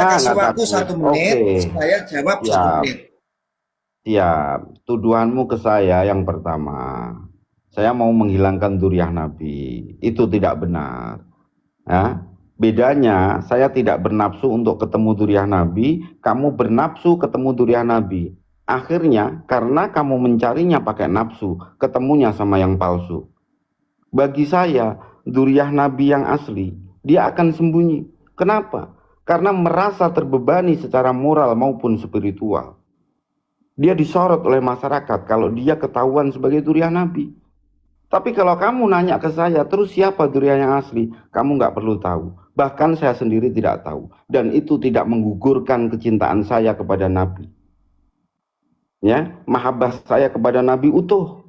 kasih nggak waktu takut. satu Oke, menit, saya jawab satu siap, menit. siap. Tuduhanmu ke saya yang pertama, saya mau menghilangkan dzurriyyah Nabi. Itu tidak benar. Ya. Bedanya, saya tidak bernafsu untuk ketemu dzurriyyah Nabi, kamu bernafsu ketemu dzurriyyah Nabi. Akhirnya, karena kamu mencarinya pakai nafsu, ketemunya sama yang palsu. Bagi saya, dzurriyyah Nabi yang asli, dia akan sembunyi. Kenapa? Karena merasa terbebani secara moral maupun spiritual. Dia disorot oleh masyarakat kalau dia ketahuan sebagai dzurriyyah Nabi. Tapi kalau kamu nanya ke saya, terus siapa dzurriyyah yang asli? Kamu nggak perlu tahu. Bahkan saya sendiri tidak tahu. Dan itu tidak menggugurkan kecintaan saya kepada Nabi. Ya, mahabbah saya kepada Nabi utuh.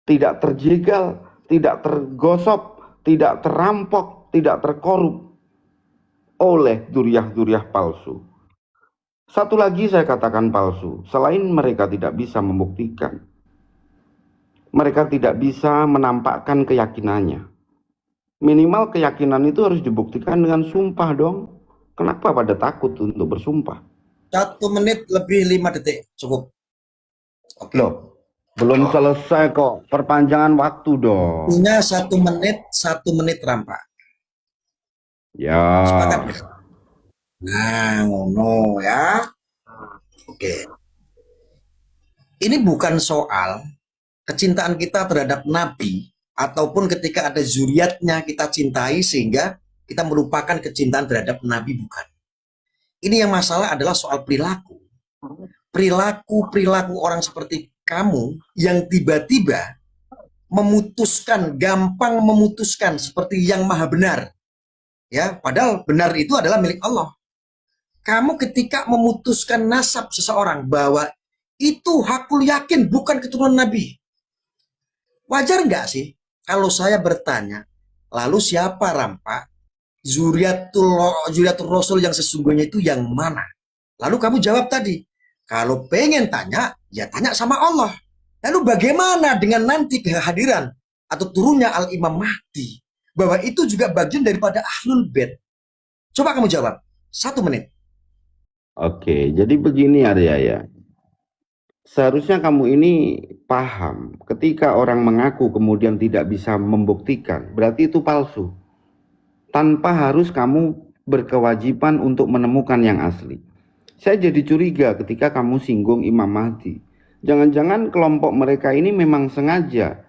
Tidak terjegal, tidak tergosok, tidak terampok, tidak terkorup oleh dzurriyyah-dzurriyyah palsu. Satu lagi saya katakan palsu, selain mereka tidak bisa membuktikan, mereka tidak bisa menampakkan keyakinannya. Minimal keyakinan itu harus dibuktikan dengan sumpah dong. Kenapa pada takut untuk bersumpah? 1 menit lebih 5 detik, cukup. Oke. Loh, belum selesai kok. Perpanjangan waktu dong. Waktunya 1 menit, 1 menit rampak. Sepakat Ya, ya? Nah, ngono ya. Oke. Ini bukan soal kecintaan kita terhadap Nabi ataupun ketika ada zuriatnya kita cintai sehingga kita melupakan kecintaan terhadap Nabi, bukan. Ini yang masalah adalah soal perilaku. Perilaku orang seperti kamu yang tiba-tiba memutuskan, gampang memutuskan seperti yang maha benar. Ya, padahal benar itu adalah milik Allah. Kamu ketika memutuskan nasab seseorang bahwa itu hakul yakin bukan keturunan Nabi. Wajar nggak sih kalau saya bertanya, lalu siapa Rampa? Zuriatul Rasul yang sesungguhnya itu yang mana? Lalu kamu jawab tadi, kalau pengen tanya, ya tanya sama Allah. Lalu bagaimana dengan nanti kehadiran atau turunnya Al-Imam Mahdi? Bahwa itu juga bagian daripada Ahlul Bait. Coba kamu jawab. 1 menit. oke. Jadi begini Arya ya. Seharusnya kamu ini paham. Ketika orang mengaku kemudian tidak bisa membuktikan, berarti itu palsu. Tanpa harus kamu berkewajiban untuk menemukan yang asli. Saya jadi curiga ketika kamu singgung Imam Mahdi. Jangan-jangan kelompok mereka ini memang sengaja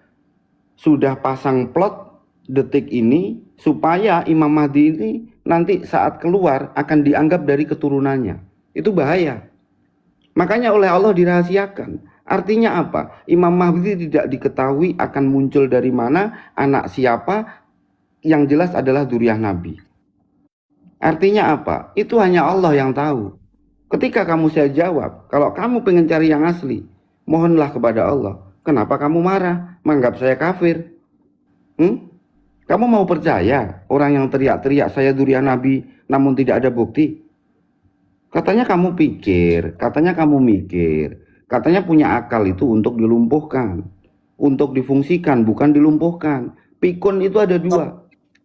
sudah pasang plot detik ini supaya Imam Mahdi ini nanti saat keluar akan dianggap dari keturunannya. Itu bahaya. Makanya oleh Allah dirahasiakan. Artinya apa? Imam Mahdi tidak diketahui akan muncul dari mana, anak siapa, yang jelas adalah dzurriyyah Nabi. Artinya apa? Itu hanya Allah yang tahu. Ketika kamu saya jawab, kalau kamu pengen cari yang asli, mohonlah kepada Allah. Kenapa kamu marah? Menganggap saya kafir? Hmm? Kamu mau percaya orang yang teriak-teriak saya dzurriyyah Nabi namun tidak ada bukti? Katanya kamu pikir, katanya kamu mikir, katanya punya akal itu untuk dilumpuhkan, untuk difungsikan, bukan dilumpuhkan. Pikun itu ada Stop. dua.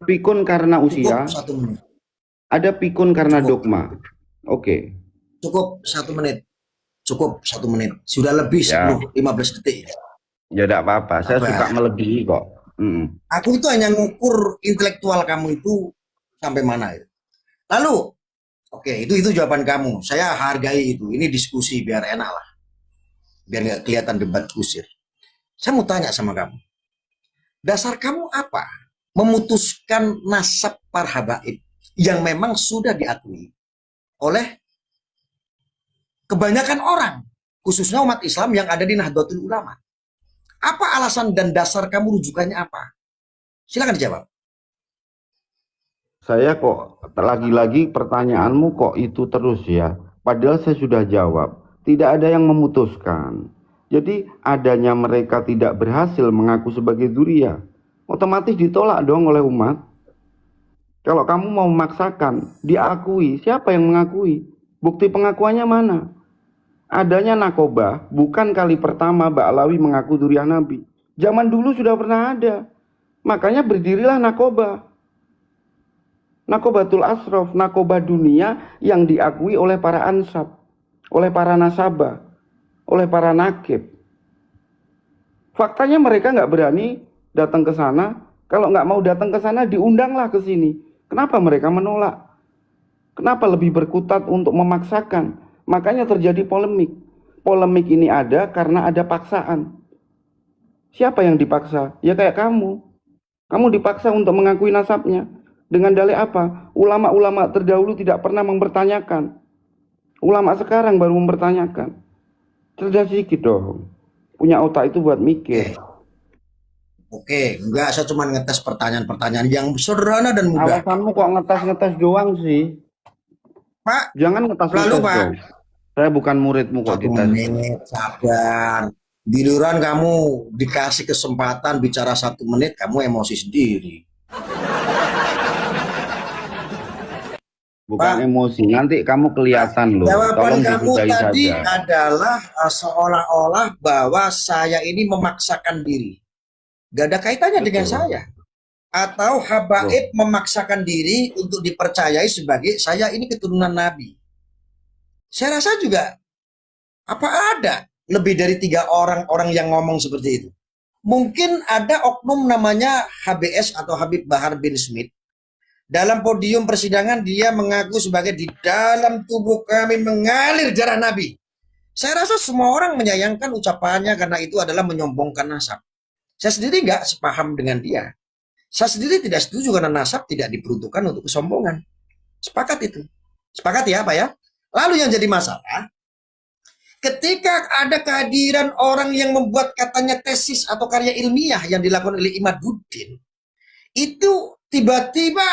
Pikun karena Cukup usia, 1 menit. ada pikun karena Cukup. dogma. Oke, Cukup 1 menit. Cukup 1 menit. Sudah lebih ya, 15 detik. ya tidak apa-apa. Saya suka Sabar. melebihi kok. Aku itu hanya ngukur intelektual kamu itu sampai mana ya. Lalu, oke, itu jawaban kamu. Saya hargai itu. Ini diskusi biar enak lah. Biar nggak kelihatan debat kusir. Saya mau tanya sama kamu. Dasar kamu apa? Memutuskan nasab para habaib yang memang sudah diakui oleh kebanyakan orang, khususnya umat Islam yang ada di Nahdlatul Ulama. Apa alasan dan dasar kamu, rujukannya apa? Silakan dijawab. Saya kok lagi-lagi pertanyaanmu kok itu terus ya. Padahal saya sudah jawab. Tidak ada yang memutuskan. Jadi adanya mereka tidak berhasil mengaku sebagai dzurriyyah, otomatis ditolak dong oleh umat. Kalau kamu mau memaksakan, diakui. Siapa yang mengakui? Bukti pengakuannya mana? Adanya nakobah, bukan kali pertama Ba'alawi mengaku dzurriyyah Nabi. Zaman dulu sudah pernah ada. Makanya berdirilah nakobah. Nakobatul Ashraf, nakoba dunia yang diakui oleh para ansab, oleh para nasabah, oleh para nakib. Faktanya mereka nggak berani datang ke sana. Kalau nggak mau datang ke sana, diundanglah ke sini. Kenapa mereka menolak? Kenapa lebih berkutat untuk memaksakan? Makanya terjadi polemik. Polemik ini ada karena ada paksaan. Siapa yang dipaksa? Ya kayak kamu. Kamu dipaksa untuk mengakui nasabnya. Dengan dalih apa? Ulama-ulama terdahulu tidak pernah mempertanyakan. Ulama sekarang baru mempertanyakan. Cerdas sedikit dong. Punya otak itu buat mikir. Oke, enggak, saya cuma ngetes pertanyaan-pertanyaan yang sederhana dan mudah. Alasanmu kok ngetes-ngetes doang sih? Pak, Jangan lalu ngetes-ngetes Pak, dong. Saya bukan muridmu kok 1 menit, dites. sabar. Giliran kamu dikasih kesempatan bicara 1 menit, kamu emosi sendiri. Bukan Pak, emosi. Nanti kamu kelihatan loh. jawaban Tolong kamu disudahi tadi saja. adalah seolah-olah bahwa saya ini memaksakan diri. Gak ada kaitannya dengan Betul. saya. Atau Loh, habaib memaksakan diri untuk dipercayai sebagai saya ini keturunan Nabi. Saya rasa juga, apa ada lebih dari 3 orang yang ngomong seperti itu? Mungkin ada oknum namanya HBS atau Habib Bahar bin Smith. Dalam podium persidangan dia mengaku sebagai di dalam tubuh kami mengalir darah Nabi. Saya rasa semua orang menyayangkan ucapannya karena itu adalah menyombongkan nasab. Saya sendiri nggak sepaham dengan dia. Saya sendiri tidak setuju karena nasab tidak diperuntukkan untuk kesombongan. Sepakat itu. Sepakat ya Pak ya? Lalu yang jadi masalah, ketika ada kehadiran orang yang membuat katanya tesis atau karya ilmiah yang dilakukan oleh Imaduddin, itu tiba-tiba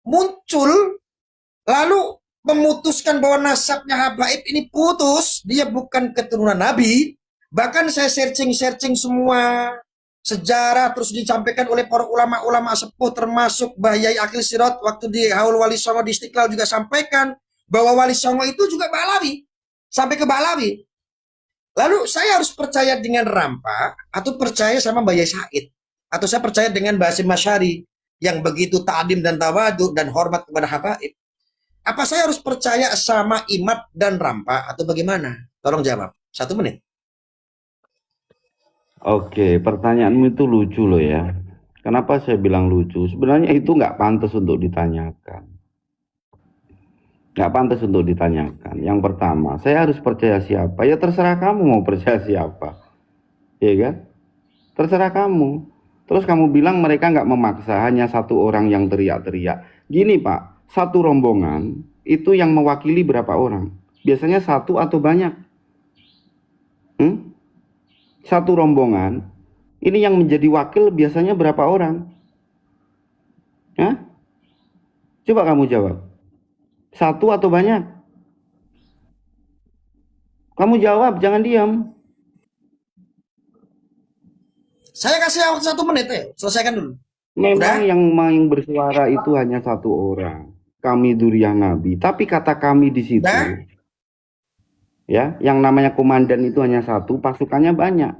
muncul lalu memutuskan bahwa nasabnya Habaib ini putus, dia bukan keturunan Nabi. Bahkan saya searching semua sejarah terus disampaikan oleh para ulama-ulama sepuh termasuk Mbah Yai Akil Sirot waktu di Haul Wali Songo di Istiqlal juga sampaikan bahwa Wali Songo itu juga Balawi, sampai ke Balawi. Lalu saya harus percaya dengan Rampa atau percaya sama Mbah Yai Said, atau saya percaya dengan Basim Masyari yang begitu ta'dim dan tawadu dan hormat kepada habaib. Apa saya harus percaya sama Imad dan Rampa atau bagaimana? Tolong jawab. 1 menit. Oke, pertanyaanmu itu lucu loh ya. Kenapa saya bilang lucu? Sebenarnya itu nggak pantas untuk ditanyakan. Nggak pantas untuk ditanyakan. Yang pertama, saya harus percaya siapa? Ya terserah kamu mau percaya siapa. Ya kan? Terserah kamu. Terus kamu bilang mereka nggak memaksa, hanya 1 orang yang teriak-teriak. Gini Pak, 1 rombongan itu yang mewakili berapa orang? Biasanya 1 atau banyak? 1 rombongan, ini yang menjadi wakil biasanya berapa orang? Hah? Coba kamu jawab. 1 atau banyak? Kamu jawab, jangan diam. Saya kasih waktu 1 menit ya, selesaikan dulu. Memang Udah? yang bersuara itu hanya 1 orang. Kami Duriah Nabi. Tapi kata kami di situ, Udah? ya, yang namanya komandan itu hanya 1, pasukannya banyak.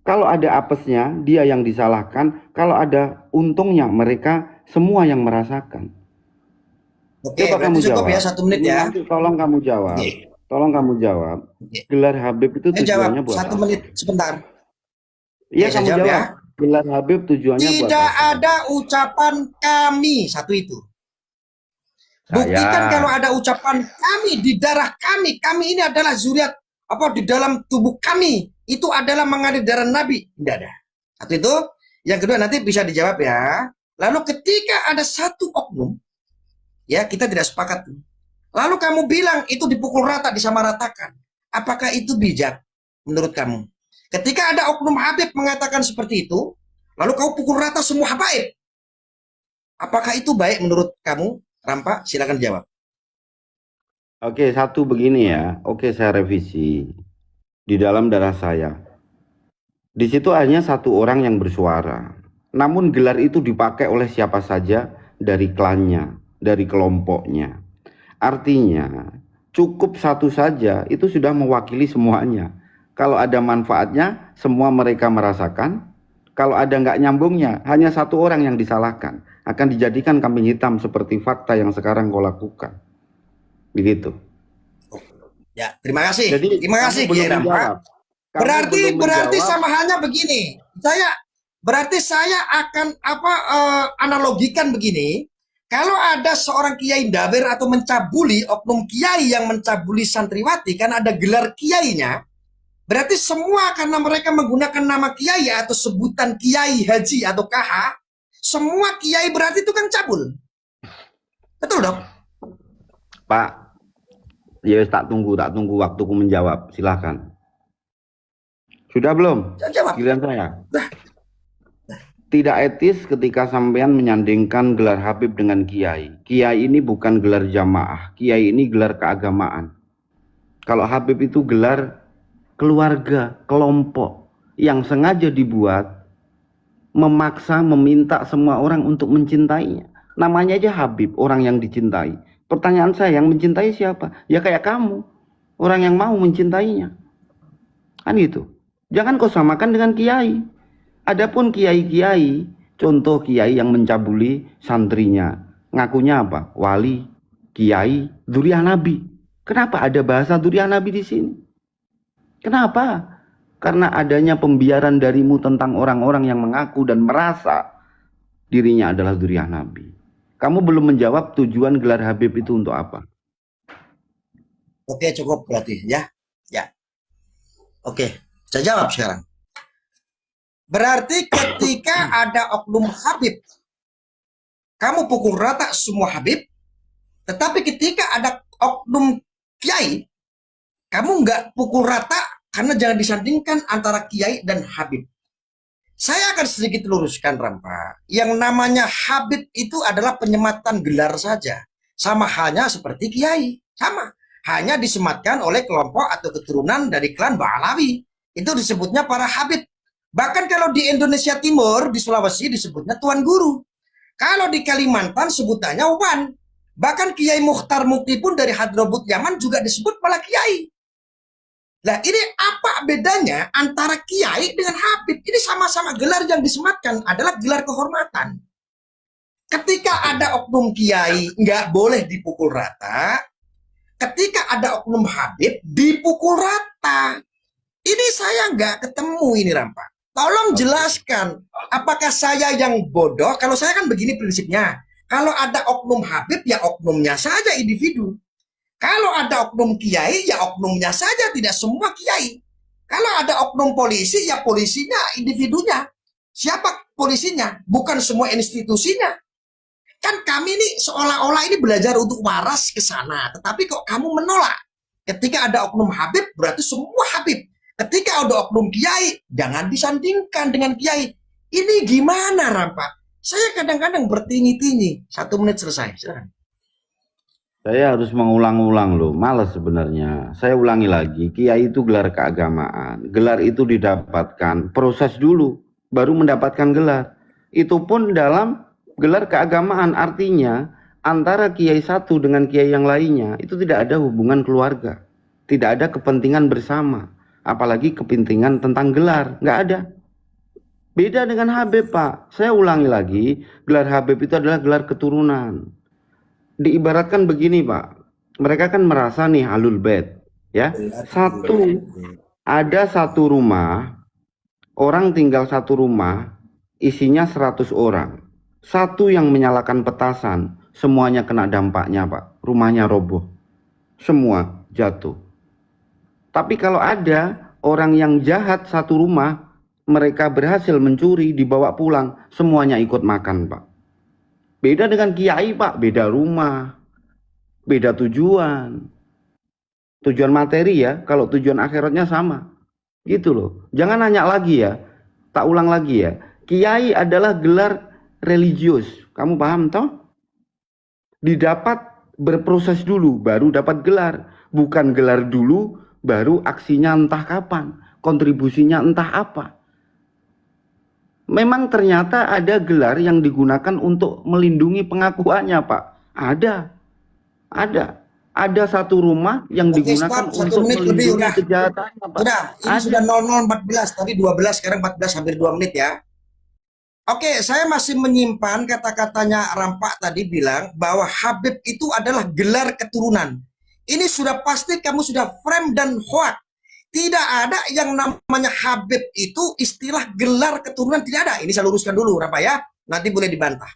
Kalau ada apesnya, dia yang disalahkan. Kalau ada untungnya, mereka semua yang merasakan. Oke, Coba berarti kamu cukup ya jawab. 1 menit Ini ya. nanti tolong kamu jawab. Oke. Tolong kamu jawab. Oke. Gelar Habib itu Saya jawab tujuannya buat 1 apa? menit sebentar. Iya, Oke, saya kamu jawab ya. jawab. Gelar Habib tujuannya buat Tidak apa? ada ucapan kami, 1 itu. Buktikan kalau ada ucapan kami di darah kami. Kami ini adalah zuriat apa di dalam tubuh kami. Itu adalah mengalir darah Nabi. Tidak ada. 1 itu. Yang kedua nanti bisa dijawab ya. Lalu ketika ada 1 oknum, ya kita tidak sepakat. Lalu kamu bilang itu dipukul rata, disamaratakan. Apakah itu bijak menurut kamu? Ketika ada oknum Habib mengatakan seperti itu, lalu kau pukul rata semua habaib. Apakah itu baik menurut kamu? Rampa, silakan jawab. Oke, 1 begini ya. Oke, saya revisi. Di dalam darah saya. Di situ hanya 1 orang yang bersuara. Namun gelar itu dipakai oleh siapa saja dari klannya, dari kelompoknya. Artinya, cukup 1 saja itu sudah mewakili semuanya. Kalau ada manfaatnya, semua mereka merasakan. Kalau ada nggak nyambungnya, hanya 1 orang yang disalahkan. akan dijadikan kambing hitam seperti fakta yang sekarang kau lakukan. Begitu. Ya, terima kasih. Jadi Terima kamu kasih belum Kiai Rampa. menjawab. Kamu Berarti belum berarti menjawab. sama halnya begini. Saya akan analogikan begini. Kalau ada seorang kiai daber atau mencabuli oknum kiai yang mencabuli santriwati karena ada gelar kiainya, berarti semua karena mereka menggunakan nama kiai atau sebutan kiai haji atau KH, semua kiai berarti tukang cabul. Betul dong? Pak, ya tak tunggu waktuku menjawab. Silahkan. Sudah belum? Jawab. Giliran saya. Tidak etis ketika sampean menyandingkan gelar Habib dengan kiai. Kiai ini bukan gelar jamaah. Kiai ini gelar keagamaan. Kalau Habib itu gelar keluarga, kelompok yang sengaja dibuat memaksa, meminta semua orang untuk mencintainya. Namanya aja Habib, orang yang dicintai. Pertanyaan saya, yang mencintai siapa? Ya kayak kamu, orang yang mau mencintainya. Kan gitu. Jangan kau samakan dengan kiai. Adapun kiai-kiai, contoh kiai yang mencabuli santrinya, ngakunya apa? Wali, kiai, dzurriyyah Nabi. Kenapa ada bahasa dzurriyyah Nabi di sini? Kenapa? Karena adanya pembiaran darimu tentang orang-orang yang mengaku dan merasa dirinya adalah dzurriyyah Nabi. Kamu belum menjawab tujuan gelar Habib itu untuk apa? Oke, cukup berarti ya. Ya. Oke, saya jawab sekarang. Berarti ketika ada oknum Habib, kamu pukul rata semua Habib, tetapi ketika ada oknum Kiai, kamu nggak pukul rata karena jangan disandingkan antara Kiai dan Habib. Saya akan sedikit luruskan, Rampa. Yang namanya Habib itu adalah penyematan gelar saja. Sama halnya seperti Kiai. Sama. Hanya disematkan oleh kelompok atau keturunan dari klan Ba'alawi. Itu disebutnya para Habib. Bahkan kalau di Indonesia Timur, di Sulawesi disebutnya Tuan Guru. Kalau di Kalimantan sebutannya Wan. Bahkan Kiai Mukhtar Mukti pun dari Hadrobut Yaman juga disebut malah Kiai. Nah ini apa bedanya antara Kiai dengan Habib? Ini sama-sama gelar yang disematkan adalah gelar kehormatan. Ketika ada oknum Kiai nggak boleh dipukul rata. Ketika ada oknum Habib dipukul rata. Ini saya nggak ketemu ini, Rampa. Tolong jelaskan, apakah saya yang bodoh? Kalau saya kan begini prinsipnya. Kalau ada oknum Habib, ya oknumnya saja individu. Kalau ada oknum kiai, ya oknumnya saja, tidak semua kiai. Kalau ada oknum polisi, ya polisinya individunya. Siapa polisinya? Bukan semua institusinya. Kan kami ini seolah-olah ini belajar untuk waras ke sana. Tetapi kok kamu menolak? Ketika ada oknum Habib, berarti semua Habib. Ketika ada oknum kiai, jangan disandingkan dengan kiai. Ini gimana, Rampa? Saya kadang-kadang bertingi-tingi. 1 menit selesai. Silakan. Saya harus mengulang-ulang loh, males sebenarnya. Saya ulangi lagi, kiai itu gelar keagamaan. Gelar itu didapatkan, proses dulu, baru mendapatkan gelar. Itu pun dalam gelar keagamaan, artinya antara kiai satu dengan kiai yang lainnya, itu tidak ada hubungan keluarga. Tidak ada kepentingan bersama. Apalagi kepentingan tentang gelar, nggak ada. Beda dengan Habib, Pak. Saya ulangi lagi, gelar Habib itu adalah gelar keturunan. Diibaratkan begini, Pak. Mereka kan merasa nih Ahlul Bait, ya. Ada satu rumah, orang tinggal satu rumah, isinya 100 orang. Satu yang menyalakan petasan, semuanya kena dampaknya, Pak. Rumahnya roboh. Semua jatuh. Tapi kalau ada orang yang jahat satu rumah, mereka berhasil mencuri, dibawa pulang, semuanya ikut makan, Pak. Beda dengan kiai, Pak, beda rumah, beda tujuan. Tujuan materi ya, kalau tujuan akhiratnya sama. Gitu loh. Jangan nanya lagi ya, tak ulang lagi ya. Kiai adalah gelar religius. Kamu paham toh? Didapat berproses dulu, baru dapat gelar. Bukan gelar dulu, baru aksinya entah kapan, kontribusinya entah apa. Memang ternyata ada gelar yang digunakan untuk melindungi pengakuannya, Pak. Ada satu rumah yang digunakan untuk melindungi kejahatannya, Pak. Sudah, ini sudah 00.14, tadi 12, sekarang 14, hampir 2 menit ya. Oke, saya masih menyimpan kata-katanya Rampak tadi bilang bahwa Habib itu adalah gelar keturunan. Ini sudah pasti kamu sudah frame dan hoax. Tidak ada yang namanya Habib itu istilah gelar keturunan, tidak ada. Ini saya luruskan dulu, Rampak ya. Nanti boleh dibantah.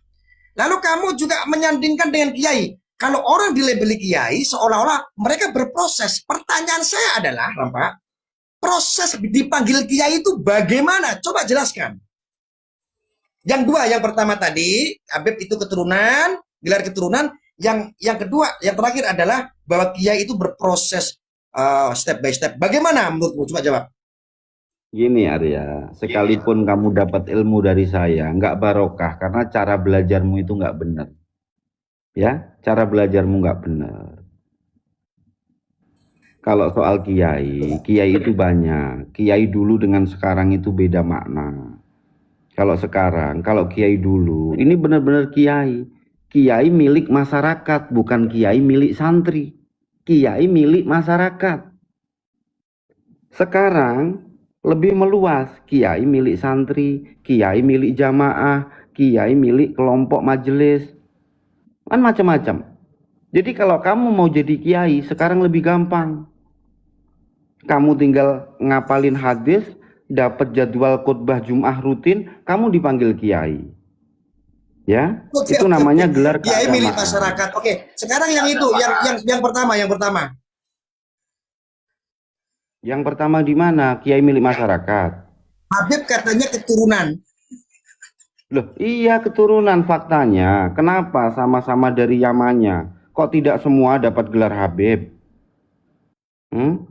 Lalu kamu juga menyandingkan dengan kiai. Kalau orang dilabeli kiai, seolah-olah mereka berproses. Pertanyaan saya adalah, Rampak, proses dipanggil kiai itu bagaimana? Coba jelaskan. Yang dua, yang pertama tadi, Habib itu keturunan, gelar keturunan. Yang kedua, yang terakhir adalah bahwa kiai itu berproses step by step. Bagaimana menurutmu? Coba jawab. Gini Arya, sekalipun kamu dapat ilmu dari saya, nggak barokah karena cara belajarmu itu nggak benar. Ya, cara belajarmu nggak benar. Kalau soal kiai, kiai itu banyak. Kiai dulu dengan sekarang itu beda makna. Kalau sekarang, kalau kiai dulu, ini benar-benar kiai. Kiai milik masyarakat, bukan kiai milik santri. Kiai milik masyarakat. Sekarang lebih meluas, kiai milik santri, kiai milik jamaah, kiai milik kelompok majelis. Kan macam-macam. Jadi kalau kamu mau jadi kiai, sekarang lebih gampang. Kamu tinggal ngapalin hadis, dapat jadwal khutbah Jum'ah rutin, kamu dipanggil kiai. Ya, Oke, itu oke, namanya oke. gelar Kiai milik keagamaan. masyarakat. Oke, sekarang yang itu, yang pertama, yang pertama. Yang pertama di mana? Kiai milik masyarakat. Habib katanya keturunan. Loh, iya keturunan faktanya. Kenapa sama-sama dari Yamannya? Kok tidak semua dapat gelar Habib? Hmm?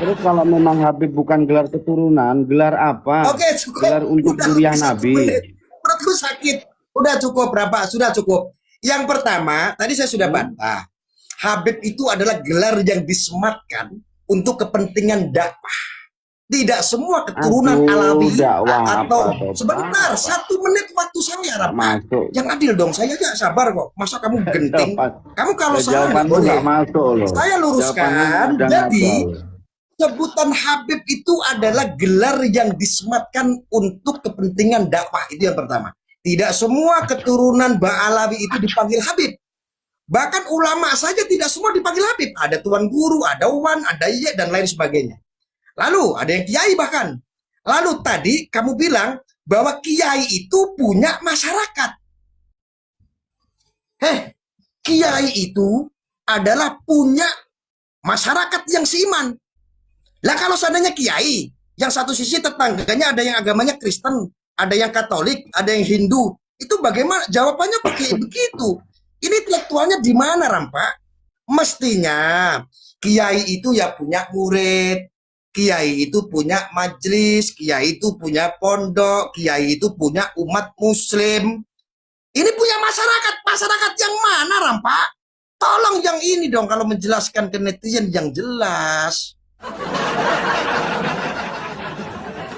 Terus kalau memang Habib bukan gelar keturunan, gelar apa? Oke, cukup. Gelar untuk Udah Zuriyah lebih 1 Nabi. menit. Perutku sakit. Udah cukup berapa? Sudah cukup. Yang pertama, tadi saya sudah bantah. Habib itu adalah gelar yang disematkan untuk kepentingan dakwah. Tidak semua keturunan Aduh, Alawi dakwah atau apa toh, sebentar, Pak? 1 menit waktu saya, Nggak Rapak. masuk. Yang adil dong, saya aja sabar kok. Masa kamu genting? Kamu kalau salah nggak Jawabanmu boleh. nggak masuk loh. Saya Jawabanmu luruskan. udah Jadi ngabal. sebutan Habib itu adalah gelar yang disematkan untuk kepentingan dakwah. Itu yang pertama. Tidak semua keturunan Ba'alawi itu dipanggil Habib. Bahkan ulama saja tidak semua dipanggil Habib. Ada tuan guru, ada wan, ada iya, dan lain sebagainya. Lalu ada yang kiai bahkan. Lalu tadi kamu bilang bahwa kiai itu punya masyarakat. Kiai itu adalah punya masyarakat yang seiman. Lah kalau seandainya kiai, yang satu sisi tetangganya ada yang agamanya Kristen, ada yang Katolik, ada yang Hindu, itu bagaimana? Jawabannya kok kayak begitu? Ini intelektualnya di mana, Rampak? Mestinya kiai itu ya punya murid, kiai itu punya majelis, kiai itu punya pondok, kiai itu punya umat muslim. Ini punya masyarakat, masyarakat yang mana, Rampak? Tolong yang ini dong kalau menjelaskan ke netizen yang jelas.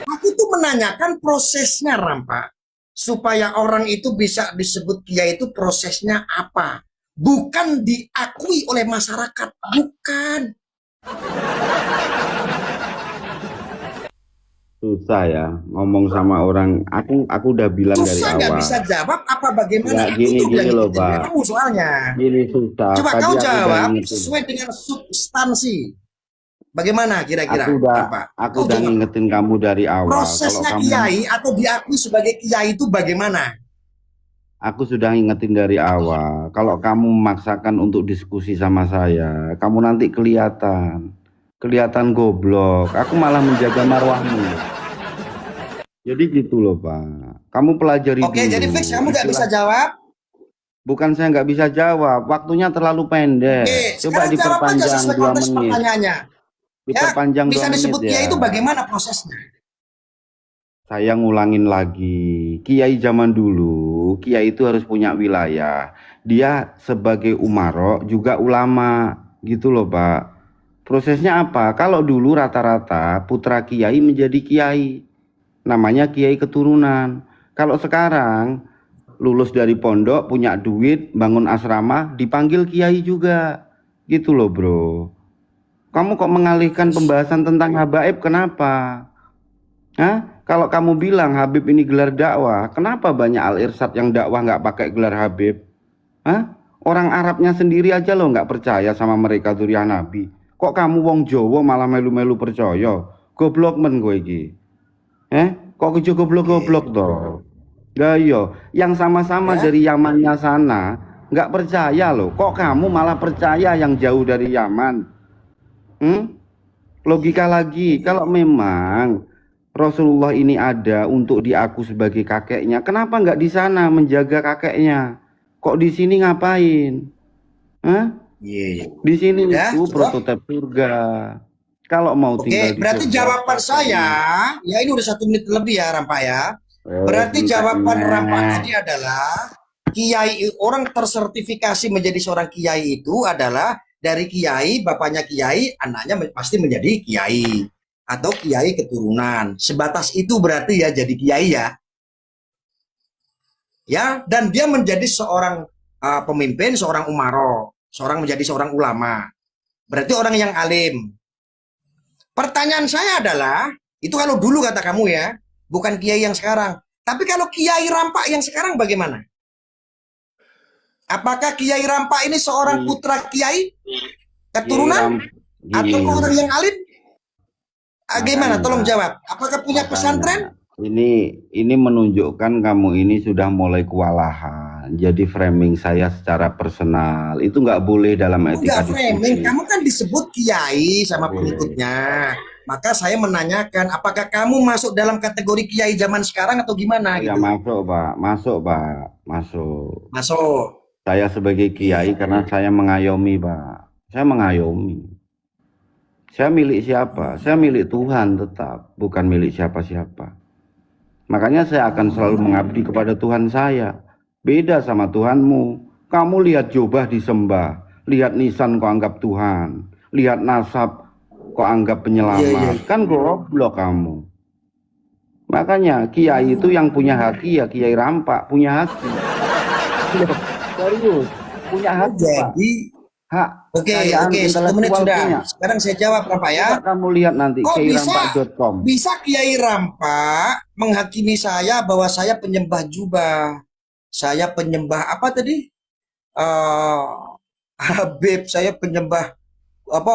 Aku tuh menanyakan prosesnya, Rampak. Supaya orang itu bisa disebut kiai itu prosesnya apa? Bukan diakui oleh masyarakat, bukan. Susah ya ngomong sama orang. Aku udah bilang dari Susah nggak awal. bisa jawab apa bagaimana? Ya, Aku gini tuh yang loh, ikutin Pak. kamu soalnya. Gini susah. Coba Tadi kau aku udah jawab ngingetin. sesuai dengan substansi. Bagaimana kira-kira, Aku Rampak? aku Kau udah jawab. ngingetin kamu dari awal. Kalau Prosesnya kamu, kiai atau diakui sebagai kiai itu bagaimana? aku sudah ngingetin dari awal. Kalau kamu memaksakan untuk diskusi sama saya, kamu nanti kelihatan goblok. Aku malah menjaga marwahmu. Jadi gitu loh, Pak. Kamu pelajari Oke, dulu. jadi fix kamu nggak bisa jawab. Bukan saya nggak bisa jawab, waktunya terlalu pendek. Oke, Coba sekarang jawab aja diperpanjang sesuai 2 konteks menit. pertanyaannya. Ya, Diperpanjang 2 bisa menit disebut ya. kiai itu bagaimana prosesnya? Saya ngulangin lagi, kiai zaman dulu, kiai itu harus punya wilayah. Dia sebagai umaro juga ulama, gitu loh Pak. Prosesnya apa? Kalau dulu rata-rata putra kiai menjadi kiai, namanya kiai keturunan. Kalau sekarang lulus dari pondok, punya duit, bangun asrama, dipanggil kiai juga, gitu loh bro. Kamu kok mengalihkan pembahasan tentang habaib, kenapa? Hah? Kalau kamu bilang Habib ini gelar dakwah, kenapa banyak Al-Irsyad yang dakwah nggak pakai gelar Habib? Hah? Orang Arabnya sendiri aja lo nggak percaya sama mereka Zuriyah Nabi. Kok kamu wong Jawa malah melu-melu percaya? Goblok men gue iki. Kok kejo goblok-goblok toh? Lah iya, yang sama-sama Ya, dari Yamannya sana nggak percaya loh. Kok kamu malah percaya yang jauh dari Yaman? Hmm? Logika lagi, kalau memang Rasulullah ini ada untuk diaku sebagai kakeknya, kenapa nggak di sana menjaga kakeknya? Kok di sini ngapain? Hah? iya, iya. Di sini Ya, itu cukup. prototipe surga. Kalau mau tinggal Oke, di berarti surga, jawaban saya, prakteknya. ya ini udah 1 menit lebih ya, Rampak ya. Berarti jawaban Rampak Enteknya. tadi adalah kiai orang tersertifikasi menjadi seorang kiai itu adalah dari kiai, bapaknya kiai, anaknya pasti menjadi kiai atau kiai keturunan. Sebatas itu berarti ya jadi kiai ya. Ya, dan dia menjadi seorang pemimpin, seorang umaro, seorang menjadi seorang ulama. Berarti orang yang alim. Pertanyaan saya adalah, itu kalau dulu kata kamu ya, bukan kiai yang sekarang. Tapi kalau kiai Rampak yang sekarang bagaimana? Apakah Kiai Rampak ini seorang putra kiai Kiai Ram keturunan atau gini, orang yang alim? Gimana? makanya Tolong jawab. Apakah punya makanya pesantren? ini menunjukkan kamu ini sudah mulai kewalahan. Jadi framing saya secara personal itu nggak boleh dalam Enggak etika framing. diskusi. Kamu kan disebut kiai sama Boleh. pengikutnya. Maka saya menanyakan, apakah kamu masuk dalam kategori kiai zaman sekarang atau gimana Oh ya, gitu loh? masuk Pak, masuk Pak, masuk. Masuk. Saya sebagai Iya. kiai karena saya mengayomi Pak, saya mengayomi. Saya milik siapa? Saya milik Tuhan tetap, bukan milik siapa-siapa. Makanya saya akan selalu mengabdi kepada Tuhan saya. Beda sama Tuhanmu. Kamu lihat jubah disembah, lihat nisan kok anggap Tuhan, lihat nasab kok anggap Iya, iya. penyelamat. Kan goblok kamu. Makanya kiai itu yang punya haki ya Kiai Rampak, punya haki. Loh, serius, punya Oh, haki Pak. jadi, Hak oke, kekayaan oke, 1 menit intelektual sudah. punya. Sekarang saya jawab Rampak ya. Coba kamu lihat nanti Kok bisa kiairampak.com. bisa Kiai Rampak menghakimi saya bahwa saya penyembah jubah, saya penyembah apa tadi? eh Habib, saya penyembah apa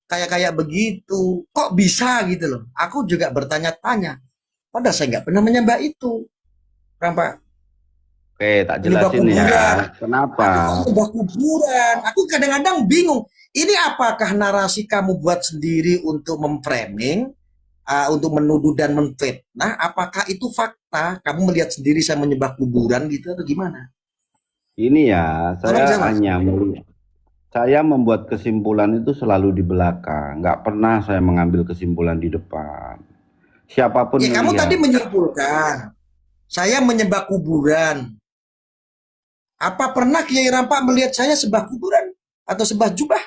kayak kayak begitu. Kok bisa gitu loh? Aku juga bertanya-tanya. Padahal saya nggak pernah menyembah itu, Rampak. Oke, tak Menyembah jelasin kuburan. ya. Kenapa? Aku kok menyembah kuburan. Aku kadang-kadang bingung. Ini apakah narasi kamu buat sendiri untuk memframing, untuk menuduh dan menfitnah? Apakah itu fakta? Kamu melihat sendiri saya menyembah kuburan gitu atau gimana? Ini ya, Tolong saya jawab. hanya saya membuat kesimpulan itu selalu di belakang. Nggak pernah saya mengambil kesimpulan di depan. Siapapun Ya kamu tadi melihat. menyimpulkan saya menyembah kuburan. Apa pernah Kiai Rampak melihat saya sebah kuburan atau sebah jubah?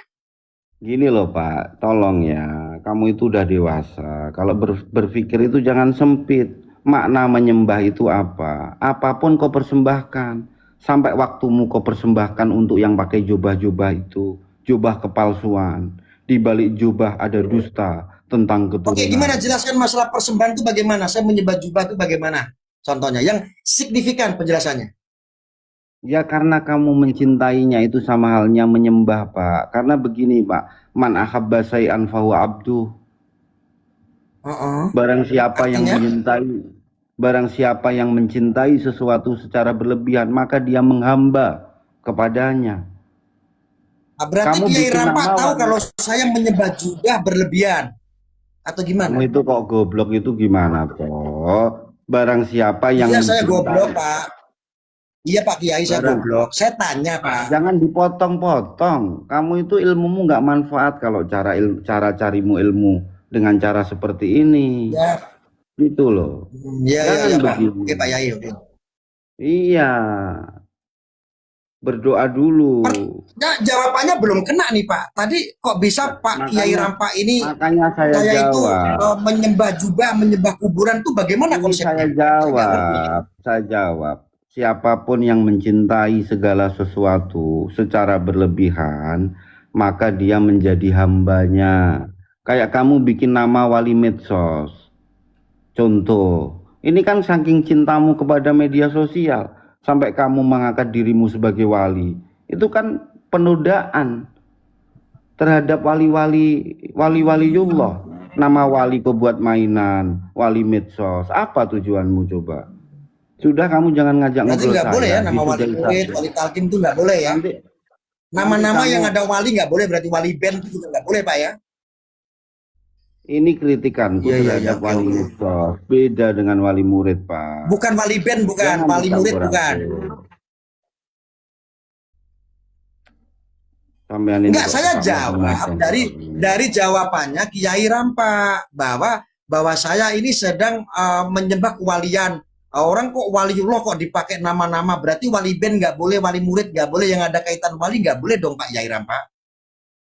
Gini loh Pak, tolong ya. Kamu itu udah dewasa. Kalau berpikir itu jangan sempit. Makna menyembah itu apa? Apapun kau persembahkan. Sampai waktumu kau persembahkan untuk yang pakai jubah-jubah itu. Jubah kepalsuan. Di balik jubah ada dusta tentang Oke, gimana keturunan. jelaskan masalah persembahan itu bagaimana? Saya menyembah jubah itu bagaimana? Contohnya yang signifikan penjelasannya. Ya karena kamu mencintainya itu sama halnya menyembah Pak. Karena begini Pak. Man ahabba say'an fahuwa abduh. Oh, Barang siapa yang artinya, mencintai sesuatu secara berlebihan, maka dia menghamba kepadanya. berarti Kamu Kiai bikin Rampak nama tahu kalau wanita. saya menyembah jubah berlebihan atau Kamu gimana? itu kok goblok itu gimana toh? Barang siapa yang Iya, saya goblok, mencintai. Pak. Iya, Pak Kiai, saya Barang, goblok. Saya tanya, Pak. jangan dipotong-potong. Kamu itu ilmumu nggak manfaat kalau cara carimu ilmu dengan cara seperti ini. Ya, Gitu loh. iya, iya, Jangan iya, Pak. Oke, Pak begini. Yai. Oke. Iya, berdoa dulu. Jawabannya belum kena nih, Pak. Tadi kok bisa Pak Kiai Makanya Rampak ini makanya saya saya itu jawab. menyembah jubah, menyembah kuburan tuh bagaimana Ini saya konsepnya? Saya nggak ngerti. jawab. Saya jawab. Siapapun yang mencintai segala sesuatu secara berlebihan, maka dia menjadi hambanya. Kayak kamu bikin nama wali medsos. Contoh, ini kan saking cintamu kepada media sosial, sampai kamu mengangkat dirimu sebagai wali. Itu kan penodaan terhadap wali-waliullah. Nama wali kau buat mainan, wali medsos. Apa tujuanmu coba? Sudah, kamu jangan ngajak Berarti ngobrol nggak boleh ya saya. nama wali Disudahi murid, saja. wali talkim itu nggak boleh ya. Nanti Nama-nama kamu, yang ada wali nggak boleh, berarti wali band itu juga nggak boleh Pak ya. ini kritikanku Iya iya iya, terhadap oke wali oke. medsos. Beda dengan wali murid, Pak. Bukan wali band, bukan Jangan wali murid, dicampur bukan. aduk. Sampean ini Enggak, kok saya suka jawab macam-macam. dari jawabannya Kiai Rampa bahwa saya ini sedang menyembah kewalian. Orang kok waliullah kok dipakai nama-nama, berarti wali band nggak boleh, wali murid nggak boleh, yang ada kaitan wali nggak boleh dong Pak Kiai Rampa.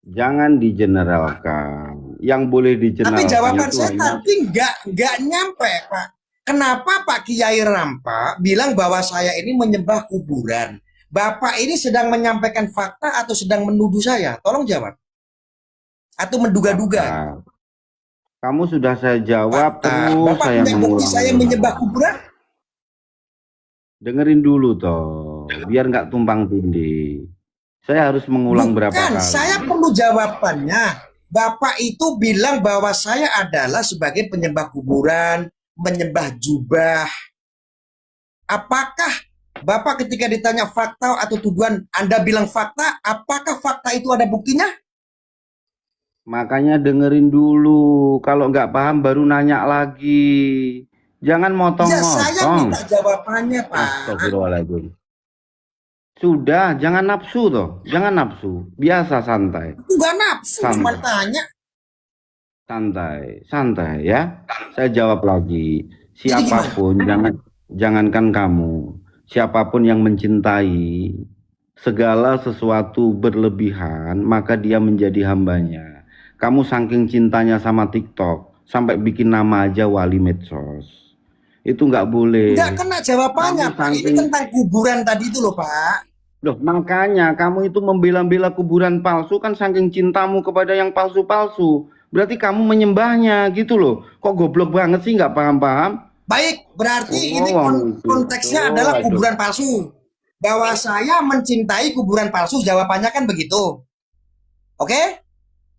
Jangan digeneralkan. Yang boleh Tapi digeneralkan jawaban itu saya hanya tadi nggak nyampe Pak. Kenapa Pak Kiai Rampa bilang bahwa saya ini menyembah kuburan? Bapak ini sedang menyampaikan fakta atau sedang menuduh saya? Tolong jawab. Atau menduga-duga? fakta. Kamu sudah saya jawab, Fakta. terus Bapak saya punya bukti saya menyembah mengulang-ulang. kuburan? Dengerin dulu toh, biar nggak tumpang tindih. Saya harus mengulang berapa Bukan, kali. saya perlu jawabannya. Bapak itu bilang bahwa saya adalah sebagai penyembah kuburan, menyembah jubah. Apakah Bapak ketika ditanya fakta atau tuduhan, Anda bilang fakta, apakah fakta itu ada buktinya? Makanya dengerin dulu. Kalau nggak paham baru nanya lagi. Jangan Ya, saya motong-motong. minta jawabannya, Pak. Astagfirullahaladzim. Sudah, jangan nafsu toh. Jangan nafsu. Biasa santai. Enggak nafsu, cuma Santai. tanya. Santai, santai ya. Saya jawab lagi. Jadi gimana? Siapapun, jangankan kamu, siapapun yang mencintai segala sesuatu berlebihan, maka dia menjadi hambanya. Kamu saking cintanya sama TikTok, sampai bikin nama aja wali medsos. Itu nggak boleh. Enggak kena jawabannya, Kamu Pak. Ini saking, tentang kuburan tadi itu loh, Pak. loh, makanya kamu itu membela-bela kuburan palsu kan saking cintamu kepada yang palsu-palsu. Berarti kamu menyembahnya gitu loh. Kok goblok banget sih, nggak paham-paham? Baik, berarti ini Oh, konteksnya gitu. adalah Aduh. kuburan palsu. Bahwa saya mencintai kuburan palsu, jawabannya kan begitu. Oke?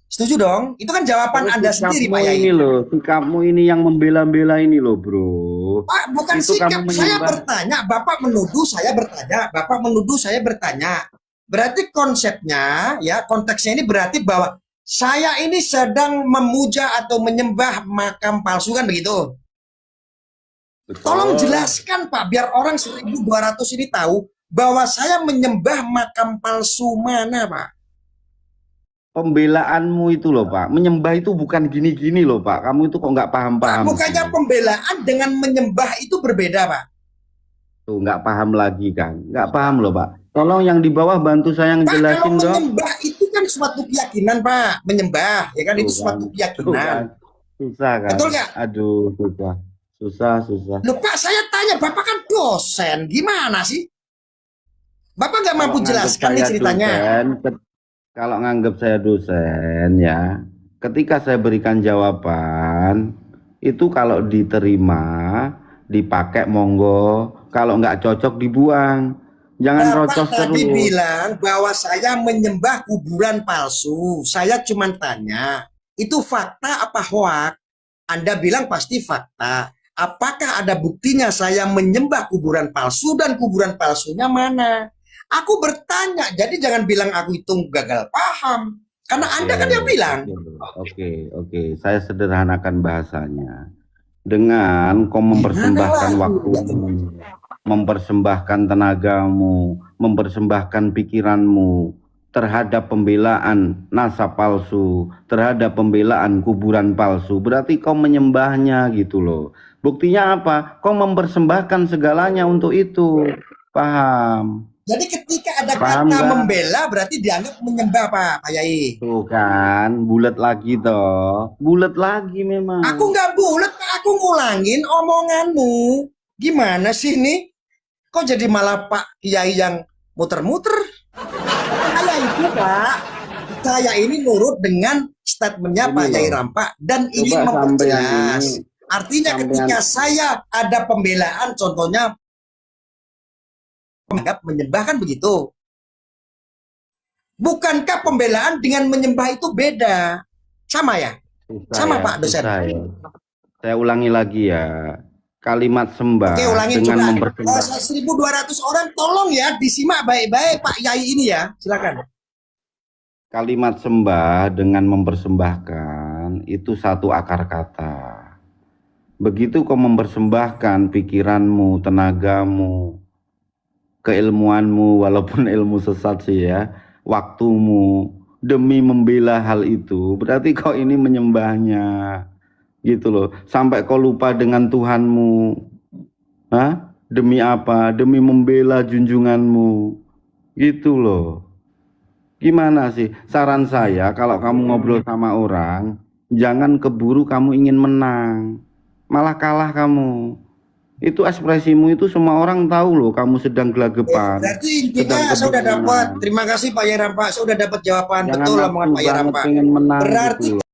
Setuju dong? Itu kan jawaban Terus Anda sendiri, sikapmu Pak Yai. ini loh, sikapmu ini yang membela-bela ini loh, bro. Pak, bukan Itu kamu sikap. Saya menyembah. bertanya, Bapak menuduh, saya bertanya. Bapak menuduh, saya bertanya. Berarti konsepnya, ya konteksnya ini berarti bahwa saya ini sedang memuja atau menyembah makam palsu kan begitu? Tolong Betul. jelaskan Pak, biar orang 1.200 ini tahu bahwa saya menyembah makam palsu mana Pak? Pembelaanmu itu loh, Pak. Menyembah itu bukan gini-gini loh, Pak. Kamu itu kok nggak Pak, paham-paham bukannya sih. pembelaan dengan menyembah itu berbeda Pak? Tuh, nggak paham lagi kan. Nggak paham loh, Pak. Tolong yang di bawah bantu saya Pak, kalau ngejelasin dong. menyembah itu kan suatu keyakinan Pak. Menyembah, ya kan Tuh itu kan. suatu Tuh kan. keyakinan. Susah kan. Betul nggak? Aduh, susah. Susah. Loh Pak, saya tanya, Bapak kan dosen, gimana sih? Bapak nggak Kalau mampu nganggep jelaskan nih saya ceritanya. dosen, kalau nganggap saya dosen ya, ketika saya berikan jawaban, itu kalau diterima, dipakai monggo, kalau nggak cocok dibuang. Jangan Bapak rocos tadi terus. bilang bahwa saya menyembah kuburan palsu. Saya cuma tanya, itu fakta apa hoak? Anda bilang pasti fakta. Apakah ada buktinya saya menyembah kuburan palsu dan kuburan palsunya mana? Aku bertanya, jadi jangan bilang aku itu gagal paham. Karena Anda kan yang bilang. Oke. Saya sederhanakan bahasanya. Dengan kau mempersembahkan waktumu, mempersembahkan tenagamu, mempersembahkan pikiranmu terhadap pembelaan nasab palsu, terhadap pembelaan kuburan palsu, berarti kau menyembahnya gitu loh. Buktinya apa? Kau mempersembahkan segalanya untuk itu. Paham? Jadi ketika ada Paham kata nggak? membela berarti dianggap menyembah Pak Yai. Tuh kan, bulat lagi toh. Bulat lagi memang. Aku nggak bulat, aku ngulangin omonganmu. Gimana sih ini? Kok jadi malah Pak Kiai yang muter-muter? Saya itu Pak, saya ini nurut dengan statementnya Pak Yai Rampa dan ingin Coba sampean memperjelas. ini Artinya Sampean ketika saya ada pembelaan, contohnya menganggap menyembah kan begitu. Bukankah pembelaan dengan menyembah itu beda? Sama ya? susah Sama ya, Pak dosen. susah ya. Saya ulangi lagi ya. Kalimat Oke, sembah ulangin dengan coba. mempersembahkan 1.200 orang tolong ya disimak baik-baik Pak Yai ini ya. Silakan. kalimat sembah dengan mempersembahkan itu satu akar kata. Begitu kau mempersembahkan pikiranmu, tenagamu, keilmuanmu, walaupun ilmu sesat sih ya, waktumu demi membela hal itu, berarti kau ini menyembahnya, gitu loh. Sampai kau lupa dengan Tuhanmu, hah? Demi apa? Demi membela junjunganmu, gitu loh. Gimana sih? Saran saya, kalau kamu ngobrol sama orang, jangan keburu kamu ingin menang, malah kalah kamu. Itu ekspresimu itu semua orang tahu loh, kamu sedang gelagapan, Berarti sedang intinya saya udah dapat. kebingungan. Terima kasih Pak Yaram Pak. Saya udah dapat jawaban Jangan betul nafsu omongan Pak Yaram banget Pak. pengen menang Berarti gitu loh.